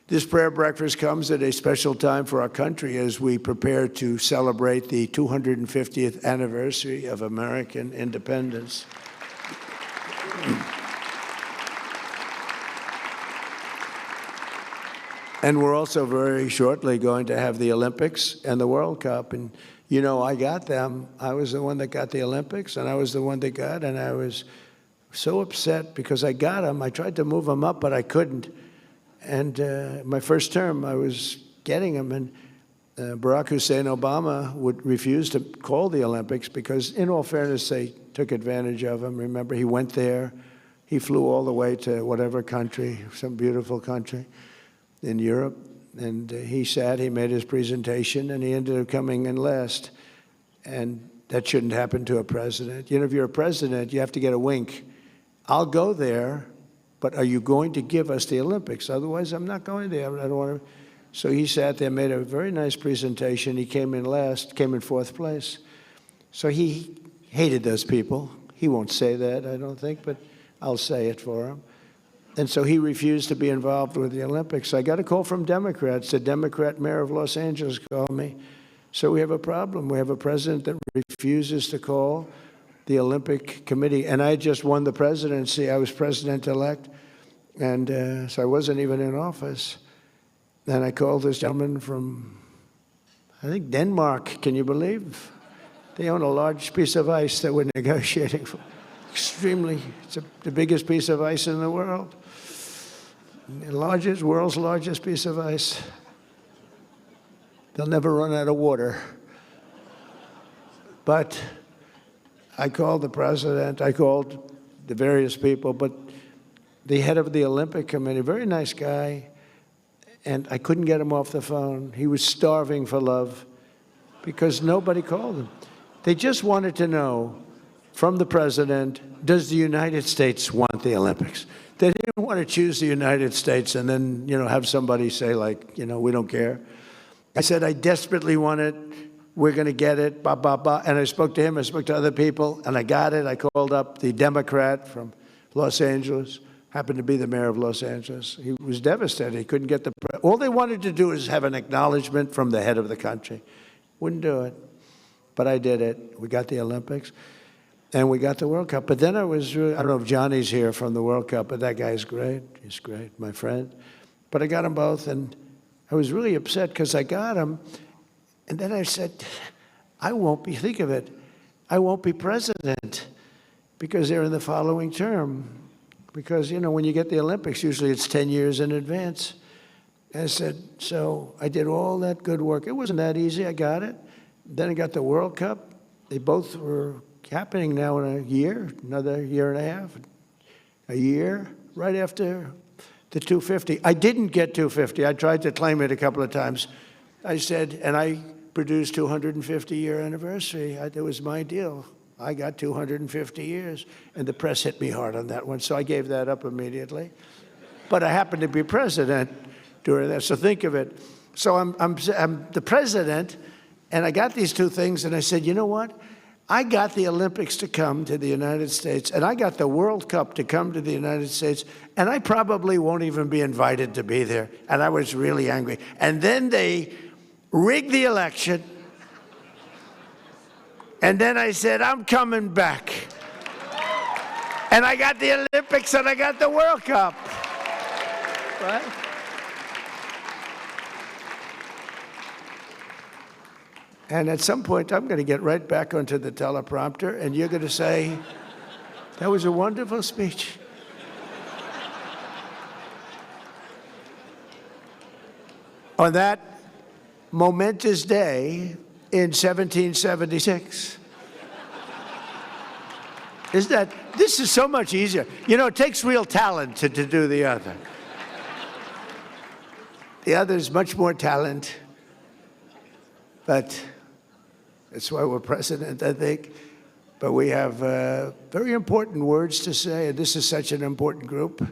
This prayer breakfast comes at a special time for our country as we prepare to celebrate the 250th anniversary of American independence. And we're also very shortly going to have the Olympics and the World Cup. And, you know, I got them. I was the one that got the Olympics, and I was the one that got, and I was so upset because I got them. I tried to move them up, but I couldn't. And my first term, I was getting them, and Barack Hussein Obama would refuse to call the Olympics because, in all fairness, they took advantage of him. Remember, he went there. He flew all the way to whatever country, some beautiful country in Europe, and he sat, he made his presentation, and he ended up coming in last. And that shouldn't happen to a president. You know, if you're a president, you have to get a wink. I'll go there, but are you going to give us the Olympics? Otherwise, I'm not going there. I don't want to. So he sat there, made a very nice presentation. He came in last, came in fourth place. So he hated those people. He won't say that, I don't think, but I'll say it for him. And so he refused to be involved with the Olympics. I got a call from Democrats. The Democrat mayor of Los Angeles called me. So we have a problem. We have a president that refuses to call the Olympic Committee. And I just won the presidency. I was president-elect. And so I wasn't even in office. And I called this gentleman from, I think, Denmark. Can you believe? They own a large piece of ice that we're negotiating for. Extremely, it's the biggest piece of ice in the world. The world's largest piece of ice. They'll never run out of water. But I called the president, I called the various people, but the head of the Olympic Committee, very nice guy, and I couldn't get him off the phone. He was starving for love because nobody called him. They just wanted to know from the president, does the United States want the Olympics? They didn't want to choose the United States and then, you know, have somebody say, like, you know, we don't care. I said, I desperately want it. We're going to get it, blah, blah, blah. And I spoke to him, I spoke to other people, and I got it. I called up the Democrat from Los Angeles, happened to be the mayor of Los Angeles. He was devastated. He couldn't get the all they wanted to do is have an acknowledgement from the head of the country. Wouldn't do it. But I did it. We got the Olympics. And we got the World Cup. But then I was really, I don't know if Johnny's here from the World Cup, but that guy's great. He's great, my friend. But I got them both, and I was really upset because I got them. And then I said, I won't be, think of it, I won't be president because they're in the following term. Because, you know, when you get the Olympics, usually it's 10 years in advance. And I said, so I did all that good work. It wasn't that easy. I got it. Then I got the World Cup. They both were happening now in a year, another year and a half, a year, right after the 250. I didn't get 250. I tried to claim it a couple of times. I said, and I produced 250-year anniversary. It was my deal. I got 250 years, and the press hit me hard on that one, so I gave that up immediately. But I happened to be president during that, so think of it. So I'm the president, and I got these two things, and I said, you know what? I got the Olympics to come to the United States, and I got the World Cup to come to the United States, and I probably won't even be invited to be there. And I was really angry. And then they rigged the election, and then I said, I'm coming back. And I got the Olympics, and I got the World Cup. Right? And at some point, I'm going to get right back onto the teleprompter, and you're going to say, that was a wonderful speech. On that momentous day in 1776. This is so much easier. You know, it takes real talent to do the other. The other is much more talent, but that's why we're president, I think. But we have very important words to say, and this is such an important group.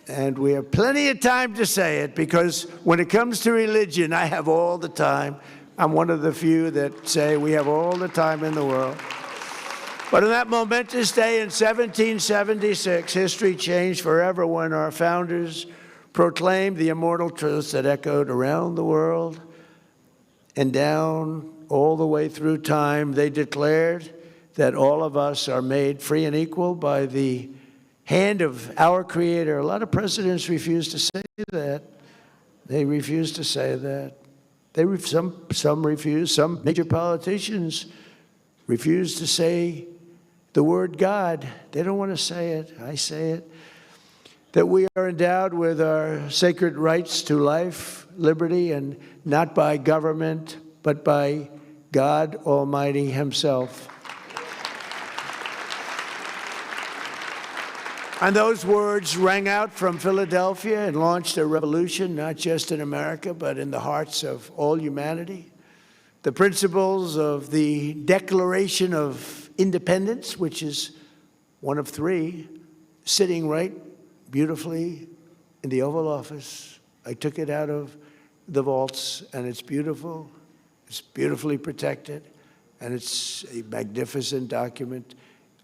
And we have plenty of time to say it, because when it comes to religion, I have all the time. I'm one of the few that say we have all the time in the world. But on that momentous day in 1776, history changed forever when our founders proclaimed the immortal truths that echoed around the world and down all the way through time. They declared that all of us are made free and equal by the hand of our Creator. A lot of presidents refuse to say that. They refuse to say that. Some refuse. Some major politicians refuse to say the word God. They don't want to say it. I say it. That we are endowed with our sacred rights to life, liberty, and not by government, but by God Almighty Himself. And those words rang out from Philadelphia and launched a revolution, not just in America, but in the hearts of all humanity. The principles of the Declaration of Independence, which is one of three, sitting right beautifully in the Oval Office. I took it out of the vaults, and it's beautiful. It's beautifully protected, and it's a magnificent document.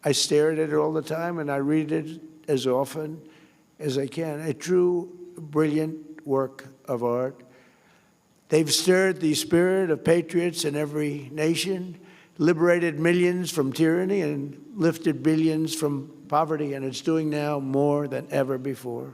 I stare at it all the time, and I read it as often as I can. A true, brilliant work of art. They've stirred the spirit of patriots in every nation, liberated millions from tyranny, and lifted billions from poverty, and it's doing now more than ever before.